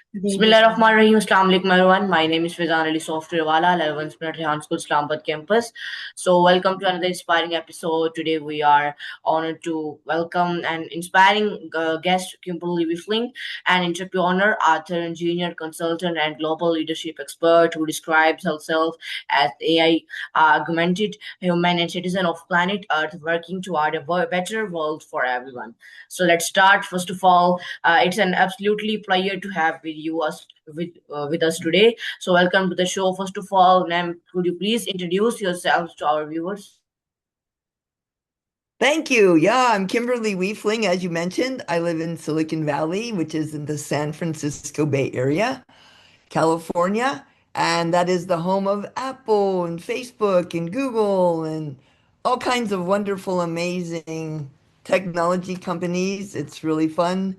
Bismillahirrahmanirrahim. Assalamu alaikum everyone. My name is Faizan Ali SoftwareWala, 11th Minute Rehan School, Islamabad campus. So welcome to another inspiring episode. Today we are honored to welcome an inspiring guest, Kimberly Wiefling, an entrepreneur, author, engineer, consultant, and global leadership expert who describes herself as AI-augmented human and citizen of planet Earth working toward a better world for everyone. So let's start. First of all, it's an absolutely pleasure to have with us today. So welcome to the show. First of all, ma'am, could you please introduce yourselves to our viewers? Thank you. Yeah, I'm Kimberly Wiefling. As you mentioned, I live in Silicon Valley, which is in the San Francisco Bay Area, California, and that is the home of Apple and Facebook and Google and all kinds of wonderful, amazing technology companies. It's really fun.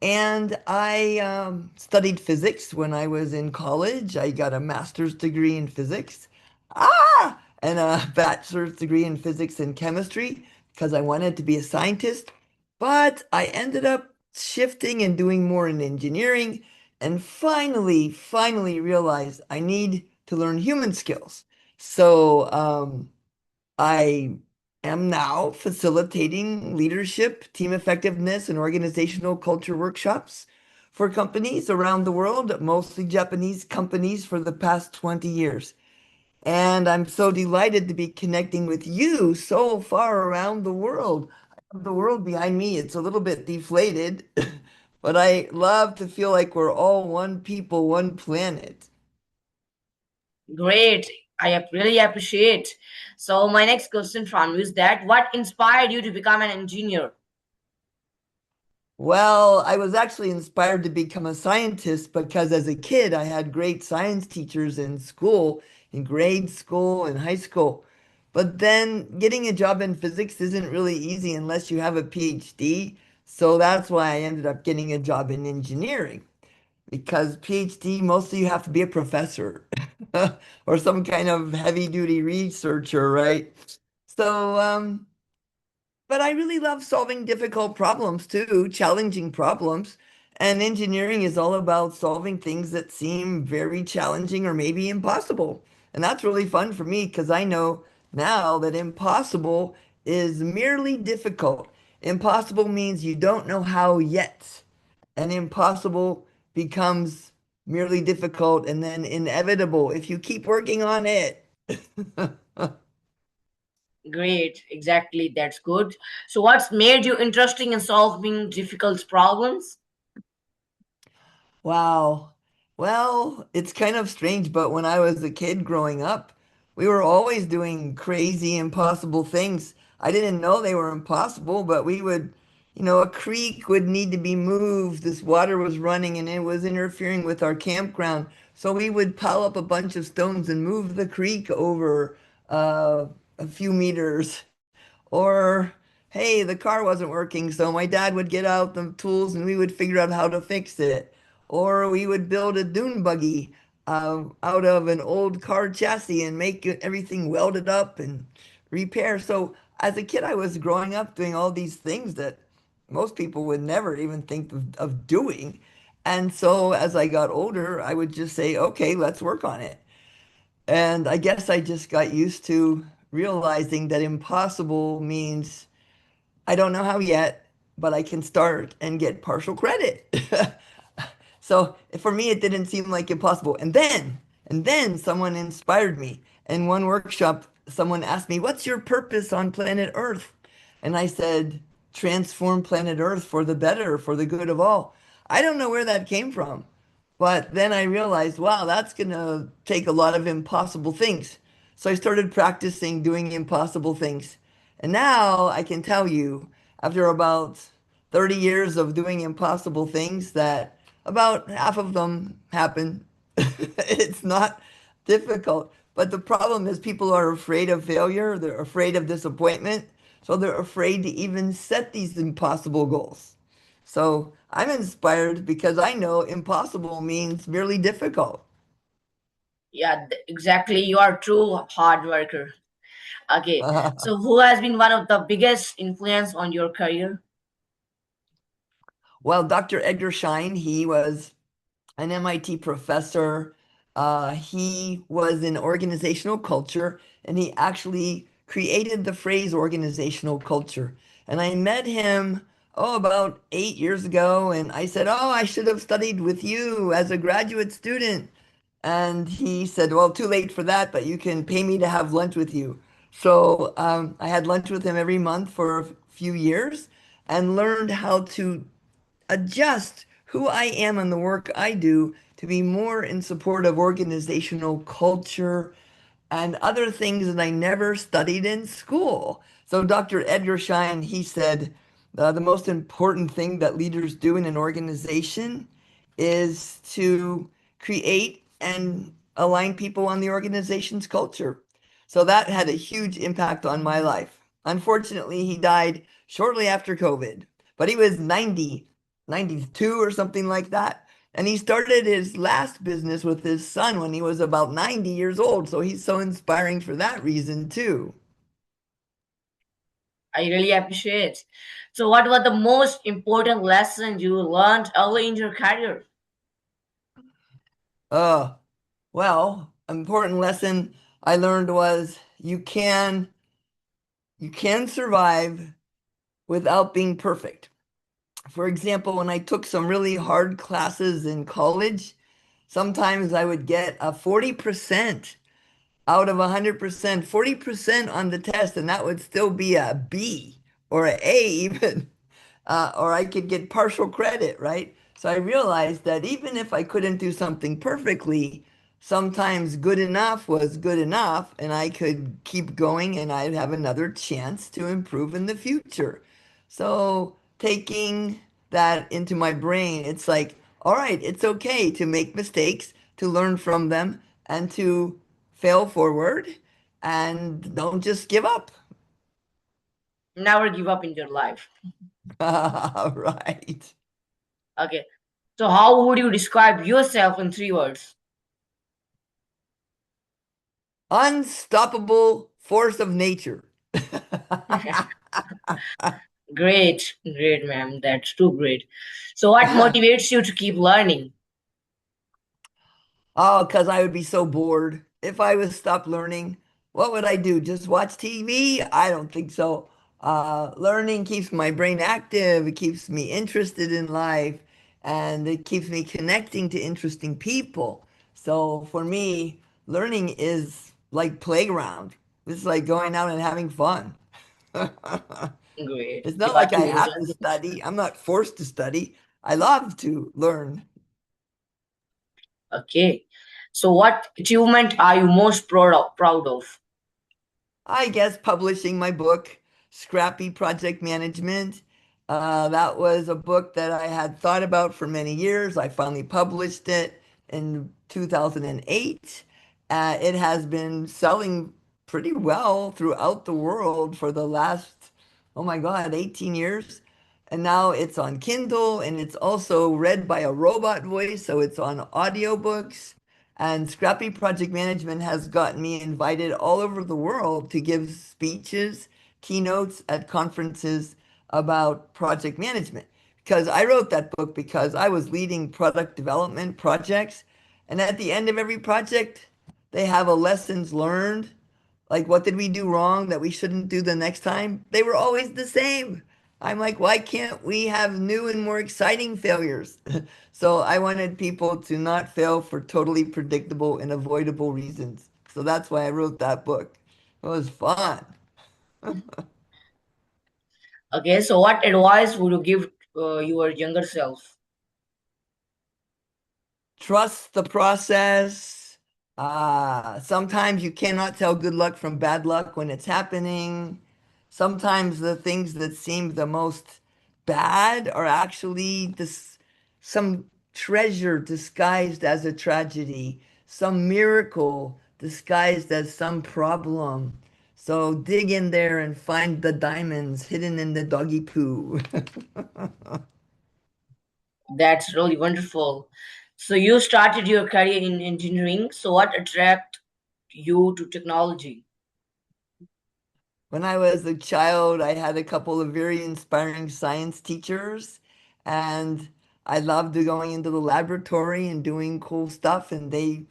And I studied physics when I was in college. I got a master's degree in physics. And a bachelor's degree in physics and chemistry because I wanted to be a scientist. But I ended up shifting and doing more in engineering and finally realized I need to learn human skills. So I am now facilitating leadership, team effectiveness, and organizational culture workshops for companies around the world, mostly Japanese companies, for the past 20 years. And I'm so delighted to be connecting with you so far around the world. I have the world behind me. It's a little bit deflated, but I love to feel like we're all one people, one planet. Great. Really appreciate. So my next question from you is that what inspired you to become an engineer? Well, I was actually inspired to become a scientist because as a kid, I had great science teachers in school, in grade school and high school. But then getting a job in physics isn't really easy unless you have a PhD. So that's why I ended up getting a job in engineering because PhD, mostly you have to be a professor or some kind of heavy duty researcher, right? So, but I really love solving difficult problems too, challenging problems. And engineering is all about solving things that seem very challenging or maybe impossible. And that's really fun for me because I know now that impossible is merely difficult. Impossible means you don't know how yet. And impossible becomes merely difficult and then inevitable if you keep working on it. Great. Exactly. That's good. So what's made you interesting in solving difficult problems? Wow. Well, it's kind of strange, but when I was a kid growing up, we were always doing crazy, impossible things. I didn't know they were impossible, but we would, a creek would need to be moved. This water was running and it was interfering with our campground. So we would pile up a bunch of stones and move the creek over uh, a few meters. Or, hey, the car wasn't working, so my dad would get out the tools and we would figure out how to fix it. Or we would build a dune buggy out of an old car chassis and make everything welded up and repair. So as a kid, I was growing up doing all these things that most people would never even think of doing. And so as I got older, I would just say, okay, let's work on it. And I guess I just got used to realizing that impossible means I don't know how yet, but I can start and get partial credit. So for me, it didn't seem like impossible. And then someone inspired me. In one workshop, someone asked me, "What's your purpose on planet Earth?" And I said, "Transform planet Earth for the better, for the good of all." I don't know where that came from, but then I realized, wow, that's gonna take a lot of impossible things. So I started practicing doing impossible things. And now I can tell you, after about 30 years of doing impossible things, that about half of them happen. It's not difficult. But the problem is people are afraid of failure, they're afraid of disappointment, so they're afraid to even set these impossible goals. So I'm inspired because I know impossible means merely difficult. Yeah, exactly. You are true hard worker. Okay. So who has been one of the biggest influence on your career? Well, Dr. Edgar Schein, he was an MIT professor. He was in organizational culture and he actually created the phrase organizational culture. And I met him, oh, about 8 years ago. And I said, oh, I should have studied with you as a graduate student. And he said, well, too late for that, but you can pay me to have lunch with you. So I had lunch with him every month for a few years and learned how to adjust who I am and the work I do to be more in support of organizational culture and other things that I never studied in school. So Dr. Edgar Schein, he said, the most important thing that leaders do in an organization is to create and align people on the organization's culture. So that had a huge impact on my life. Unfortunately, he died shortly after COVID, but he was 90, 92 or something like that. And he started his last business with his son when he was about 90 years old. So he's so inspiring for that reason too. I really appreciate. So, what were the most important lessons you learned early in your career? Uh, well, important lesson I learned was you can survive without being perfect. For example, when I took some really hard classes in college, sometimes I would get a 40% out of 100%, 40% on the test, and that would still be a B or an A even, or I could get partial credit, right? So I realized that even if I couldn't do something perfectly, sometimes good enough was good enough, and I could keep going and I'd have another chance to improve in the future. So taking that into my brain, it's like, all right, it's okay to make mistakes, to learn from them, and to fail forward, and don't just give up. Never give up in your life. Right. Okay. So, how would you describe yourself in 3 words? Unstoppable force of nature. Great, great, ma'am. That's too great. So, what motivates you to keep learning? Oh, because I would be so bored. If I was stopped learning, what would I do? Just watch TV? I don't think so. Learning keeps my brain active, it keeps me interested in life, and it keeps me connecting to interesting people. So for me, learning is like playground. It's like going out and having fun. Great. It's You not are like I too have to good. study. I'm not forced to study. I love to learn. Okay. So, what achievement are you most proud of? I guess publishing my book, Scrappy Project Management. That was a book that I had thought about for many years. I finally published it in 2008. It has been selling pretty well throughout the world for the last, oh my God, 18 years. And now it's on Kindle and it's also read by a robot voice, so it's on audiobooks. And Scrappy Project Management has gotten me invited all over the world to give speeches, keynotes at conferences about project management. Because I wrote that book because I was leading product development projects. And at the end of every project, they have a lessons learned. Like, what did we do wrong that we shouldn't do the next time? They were always the same. I'm like, why can't we have new and more exciting failures? So I wanted people to not fail for totally predictable and avoidable reasons. So that's why I wrote that book. It was fun. Okay. So, what advice would you give your younger self? Trust the process. Sometimes you cannot tell good luck from bad luck when it's happening. Sometimes the things that seem the most bad are actually some treasure disguised as a tragedy, some miracle disguised as some problem. So dig in there and find the diamonds hidden in the doggy poo. That's really wonderful. So, you started your career in engineering. So, what attracted you to technology? When I was a child, I had a couple of very inspiring science teachers, and I loved going into the laboratory and doing cool stuff, and they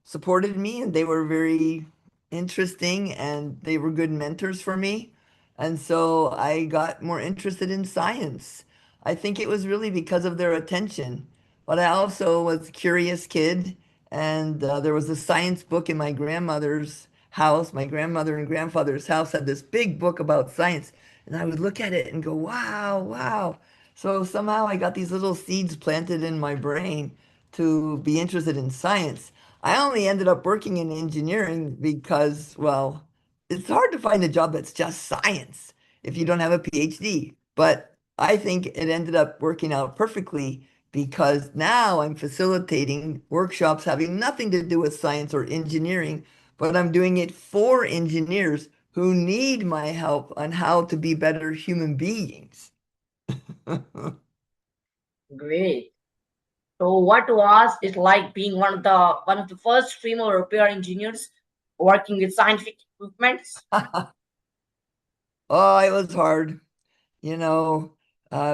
supported me and they were very interesting and they were good mentors for me. And so I got more interested in science. I think it was really because of their attention. But I also was a curious kid, and there was a science book in my grandmother's house. My grandmother and grandfather's house had this big book about science, and I would look at it and go, wow, wow. So somehow I got these little seeds planted in my brain to be interested in science. I only ended up working in engineering because, well, it's hard to find a job that's just science if you don't have a PhD. But I think it ended up working out perfectly because now I'm facilitating workshops having nothing to do with science or engineering, but I'm doing it for engineers who need my help on how to be better human beings. Great. So what was it like being one of the first female repair engineers working with scientific equipment? Oh, it was hard. You know,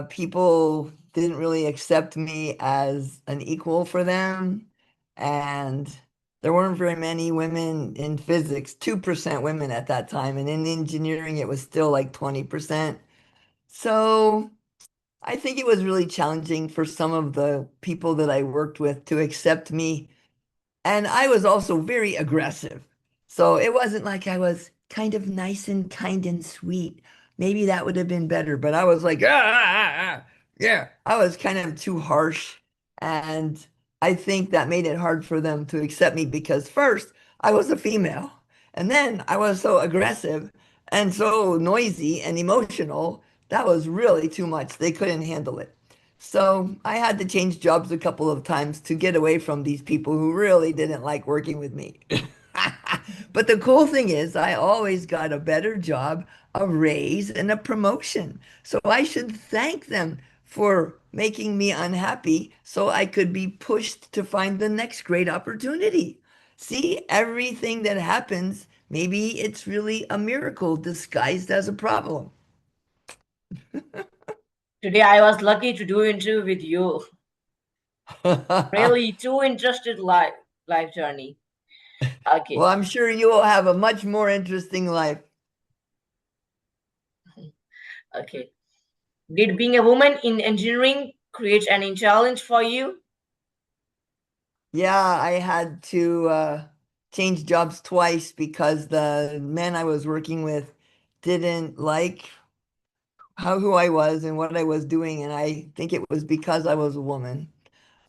people didn't really accept me as an equal for them. And there weren't very many women in physics, 2% women at that time. And in engineering, it was still like 20%. So I think it was really challenging for some of the people that I worked with to accept me, and I was also very aggressive. So it wasn't like I was kind of nice and kind and sweet. Maybe that would have been better, but I was like, yeah, I was kind of too harsh. And I think that made it hard for them to accept me because first I was a female, and then I was so aggressive and so noisy and emotional. That was really too much. They couldn't handle it. So I had to change jobs a couple of times to get away from these people who really didn't like working with me. But the cool thing is, I always got a better job, a raise, and a promotion. So I should thank them for making me unhappy so I could be pushed to find the next great opportunity. See, everything that happens, maybe it's really a miracle disguised as a problem. Today I was lucky to do interview with you. Really, too interested life journey. Well, Okay, I'm sure you will have a much more interesting life. okay. Did being a woman in engineering create any challenge for you? Yeah, I had to change jobs twice because the men I was working with didn't like how who I was and what I was doing, and I think it was because I was a woman.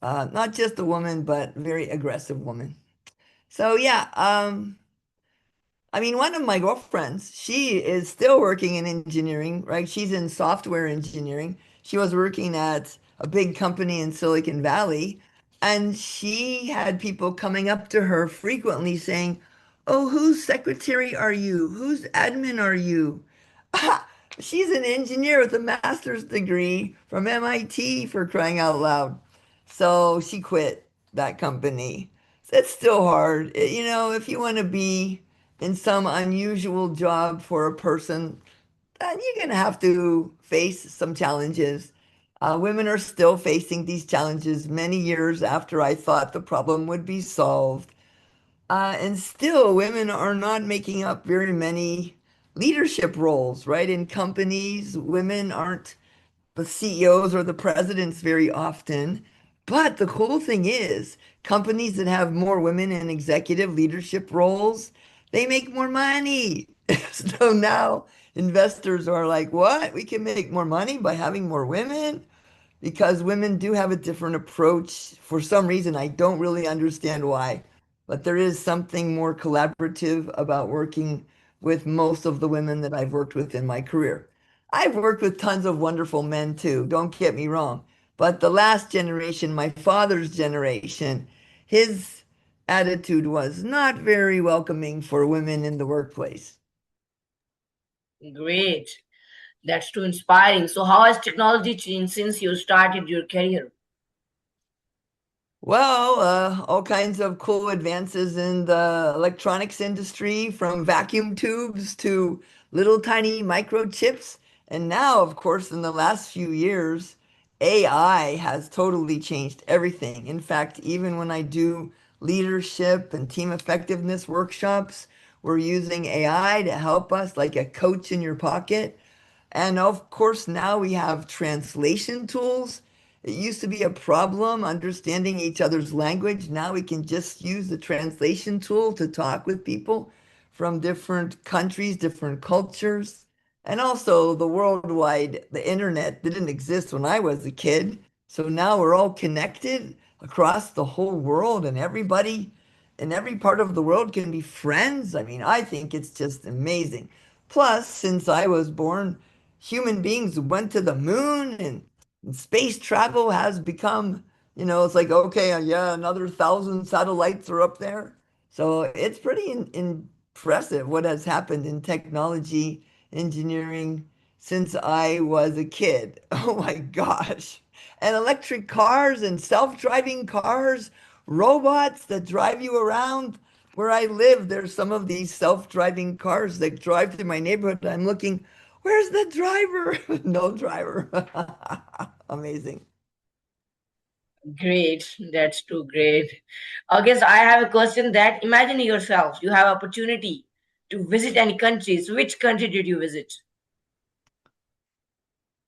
Not just a woman, but very aggressive woman. So yeah, I mean, one of my girlfriends, she is still working in engineering, right? She's in software engineering. She was working at a big company in Silicon Valley, and she had people coming up to her frequently saying, "Oh, whose secretary are you? Whose admin are you?" She's an engineer with a master's degree from MIT for crying out loud. So she quit that company. It's still hard. If you want to be in some unusual job for a person, then you're going to have to face some challenges. Women are still facing these challenges many years after I thought the problem would be solved. And still, women are not making up very many leadership roles, right? In companies, women aren't the CEOs or the presidents very often. But the cool thing is, companies that have more women in executive leadership roles, they make more money. So now investors are like, what? We can make more money by having more women? Because women do have a different approach. For some reason, I don't really understand why, but there is something more collaborative about working with most of the women that I've worked with in my career. I've worked with tons of wonderful men too, don't get me wrong. But the last generation, my father's generation, his attitude was not very welcoming for women in the workplace. Great. That's too inspiring. So, how has technology changed since you started your career? Well, all kinds of cool advances in the electronics industry, from vacuum tubes to little tiny microchips. And now, of course, in the last few years, AI has totally changed everything. In fact, even when I do leadership and team effectiveness workshops, we're using AI to help us, like a coach in your pocket. And of course, now we have translation tools. It used to be a problem understanding each other's language. Now we can just use the translation tool to talk with people from different countries, different cultures. And also, the internet didn't exist when I was a kid. So now we're all connected across the whole world, and everybody in every part of the world can be friends. I mean, I think it's just amazing. Plus, since I was born, human beings went to the moon, and space travel has become, it's like, okay, yeah, another 1,000 satellites are up there. So it's pretty impressive what has happened in technology, engineering since I was a kid. Oh my gosh. And electric cars and self-driving cars, robots that drive you around. Where I live, there's some of these self-driving cars that drive through my neighborhood. I'm looking, where's the driver? No driver. Amazing. Great. That's too great. Okay, so I have a question that imagine yourself, you have opportunity to visit any countries. Which country did you visit?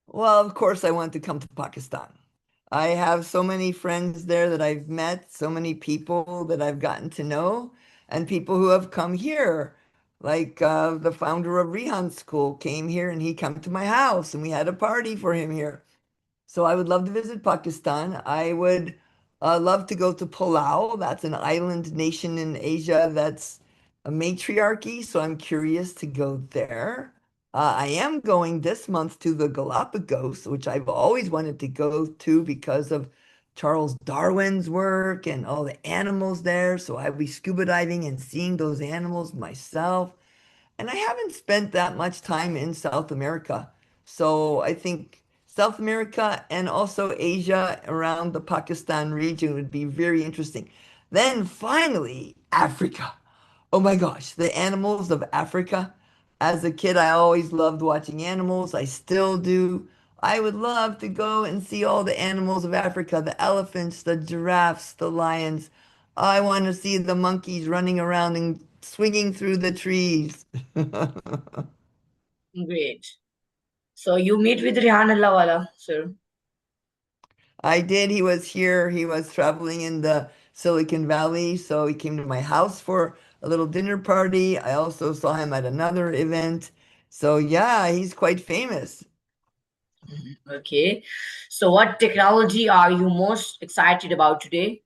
Well, of course, I want to come to Pakistan. I have so many friends there that I've met, so many people that I've gotten to know, and people who have come here. Like the founder of Rihan School came here and he came to my house and we had a party for him here. So I would love to visit Pakistan. I would love to go to Palau. That's an island nation in Asia that's a matriarchy. So I'm curious to go there. I am going this month to the Galapagos, which I've always wanted to go to because of Charles Darwin's work and all the animals there. So I'll be scuba diving and seeing those animals myself. And I haven't spent that much time in South America. So I think South America and also Asia around the Pakistan region would be very interesting. Then finally, Africa. Oh my gosh, the animals of Africa. As a kid, I always loved watching animals. I still do. I would love to go and see all the animals of Africa, the elephants, the giraffes, the lions. I want to see the monkeys running around and swinging through the trees. Great. So you meet with Rihan Wala, sir. I did. He was here. He was traveling in the Silicon Valley, so he came to my house for a little dinner party. I also saw him at another event. So yeah, he's quite famous. Mhm. Okay. So what technology are you most excited about today?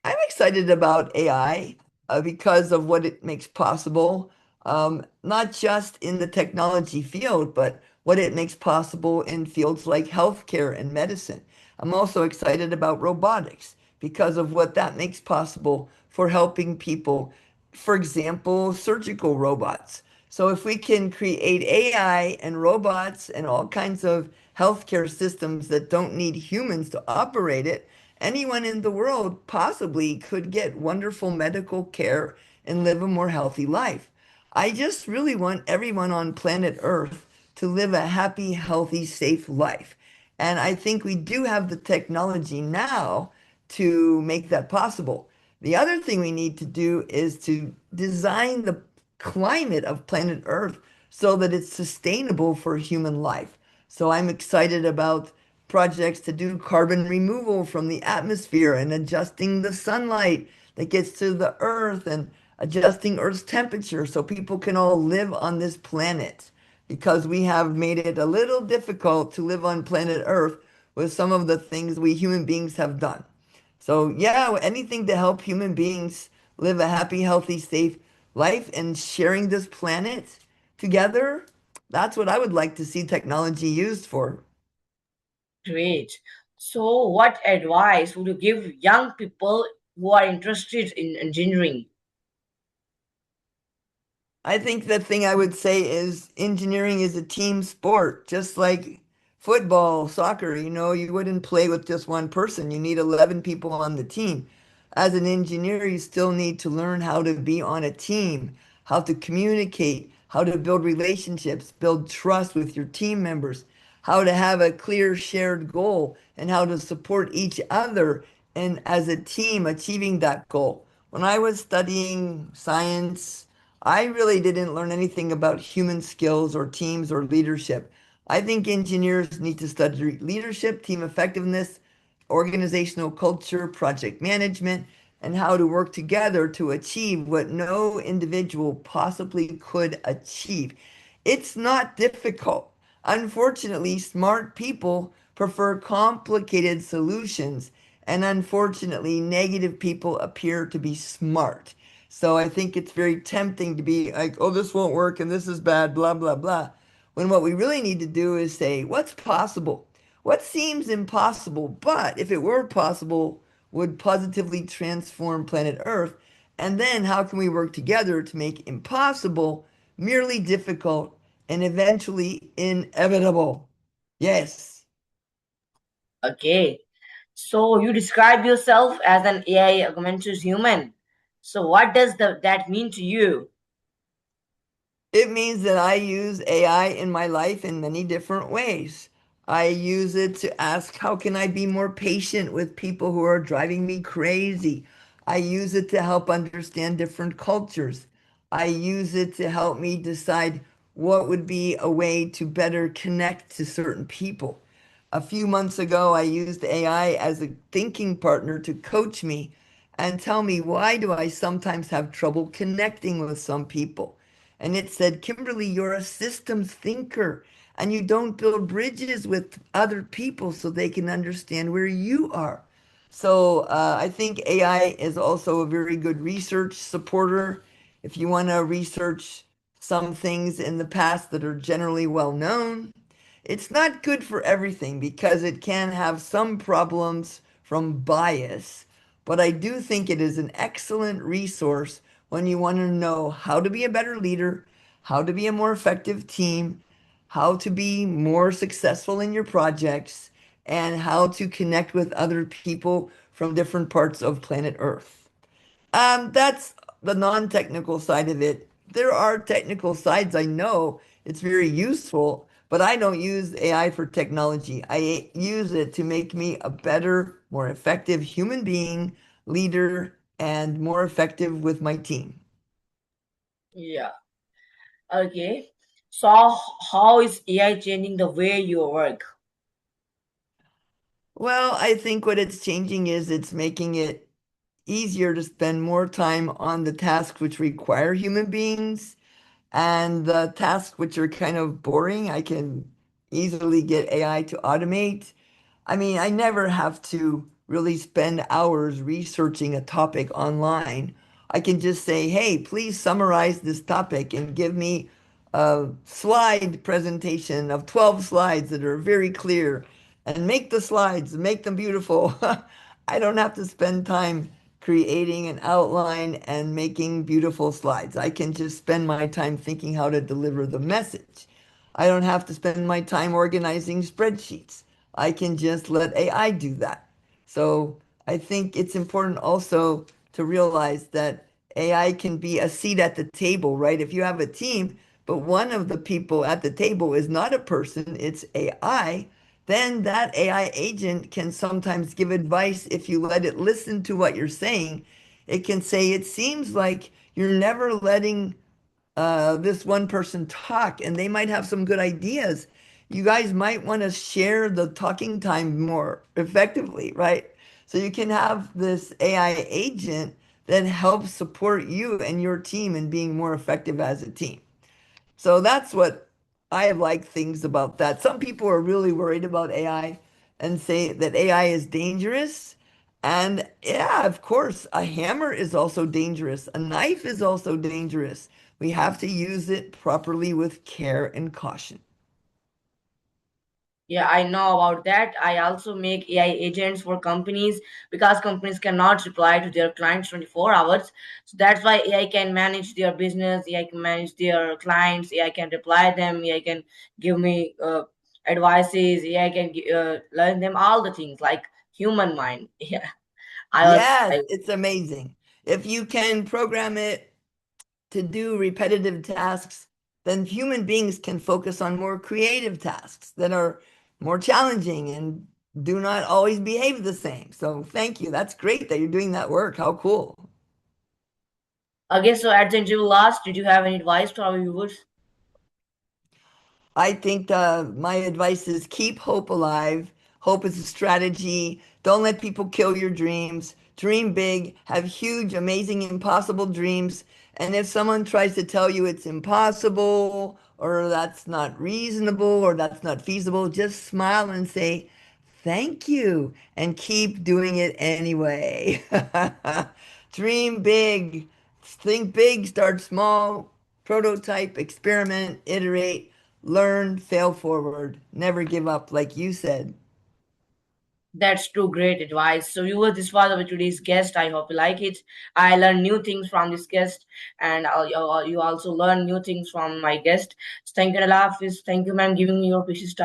I'm excited about AI because of what it makes possible, not just in the technology field, but what it makes possible in fields like healthcare and medicine. I'm also excited about robotics because of what that makes possible for helping people, for example, surgical robots. So if we can create AI and robots and all kinds of healthcare systems that don't need humans to operate it, anyone in the world possibly could get wonderful medical care and live a more healthy life. I just really want everyone on planet Earth to live a happy, healthy, safe life. And I think we do have the technology now to make that possible. The other thing we need to do is to design the climate of planet Earth so that it's sustainable for human life. So I'm excited about projects to do carbon removal from the atmosphere and adjusting the sunlight that gets to the earth and adjusting Earth's temperature so people can all live on this planet because we have made it a little difficult to live on planet Earth with some of the things we human beings have done. So, yeah, anything to help human beings live a happy, healthy, safe life and sharing this planet together, that's what I would like to see technology used for. Great. So what advice would you give young people who are interested in engineering? I think the thing I would say is engineering is a team sport, just like football, soccer. You wouldn't play with just one person. You need 11 people on the team. As an engineer, you still need to learn how to be on a team, how to communicate, how to build relationships, build trust with your team members, how to have a clear shared goal, and how to support each other and as a team achieving that goal. When I was studying science, I really didn't learn anything about human skills or teams or leadership. I think engineers need to study leadership, team effectiveness, organizational culture, project management, and how to work together to achieve what no individual possibly could achieve. It's not difficult. Unfortunately, smart people prefer complicated solutions, and unfortunately, negative people appear to be smart. So I think it's very tempting to be like, oh, this won't work and this is bad, blah, blah, blah. When what we really need to do is say, what's possible? What seems impossible, but if it were possible, would positively transform planet Earth? And then how can we work together to make impossible merely difficult and eventually inevitable? Yes. Okay. So you describe yourself as an AI augmented human. So what does that mean to you? It means that I use AI in my life in many different ways. I use it to ask, how can I be more patient with people who are driving me crazy? I use it to help understand different cultures. I use it to help me decide what would be a way to better connect to certain people. A few months ago, I used AI as a thinking partner to coach me and tell me why do I sometimes have trouble connecting with some people. And it said, Kimberly, you're a systems thinker and you don't build bridges with other people so they can understand where you are. So I think AI is also a very good research supporter. If you want to research some things in the past that are generally well known, it's not good for everything because it can have some problems from bias, but I do think it is an excellent resource when you want to know how to be a better leader, how to be a more effective team, how to be more successful in your projects, and how to connect with other people from different parts of planet Earth. That's the non-technical side of it. There are technical sides I know it's very useful, but I don't use AI for technology. I use it to make me a better, more effective human being, leader, and more effective with my team. Yeah. Okay. So how is AI changing the way you work? Well, I think what it's changing is it's making it easier to spend more time on the tasks which require human beings. And the tasks which are kind of boring, I can easily get AI to automate. I mean, I never have to really spend hours researching a topic online. I can just say, hey, please summarize this topic and give me a slide presentation of 12 slides that are very clear and make the slides, make them beautiful. I don't have to spend time creating an outline and making beautiful slides. I can just spend my time thinking how to deliver the message. I don't have to spend my time organizing spreadsheets. I can just let AI do that. So I think it's important also to realize that AI can be a seat at the table, right? If you have a team, but one of the people at the table is not a person, it's AI, then that AI agent can sometimes give advice if you let it listen to what you're saying. It can say, it seems like you're never letting this one person talk, and they might have some good ideas. You guys might want to share the talking time more effectively, right? So you can have this AI agent that helps support you and your team in being more effective as a team. So that's what I like things about that. Some people are really worried about AI and say that AI is dangerous. And yeah, of course, a hammer is also dangerous. A knife is also dangerous. We have to use it properly with care and caution. Yeah, I know about that. I also make AI agents for companies because companies cannot reply to their clients 24 hours. So that's why AI can manage their business, AI can manage their clients, AI can reply them, AI can give me advices, AI can learn them all the things like human mind. Yeah, I was, Yes, I, it's amazing. If you can program it to do repetitive tasks, then human beings can focus on more creative tasks that are more challenging and do not always behave the same. So thank you. That's great that you're doing that work. How cool. Okay, so at the interview last, did you have any advice to our viewers? I think my advice is keep hope alive. Hope is a strategy. Don't let people kill your dreams. Dream big, have huge, amazing, impossible dreams. And if someone tries to tell you it's impossible or that's not reasonable or that's not feasible, just smile and say, thank you, and keep doing it anyway. Dream big, think big, start small, prototype, experiment, iterate, learn, fail forward, never give up, like you said. That's true, great advice. So, viewers, this was our today's guest. I hope you like it. I learned new things from this guest, and you also learn new things from my guest. So thank you, Allah Hafiz. Thank you, ma'am, giving me your precious time.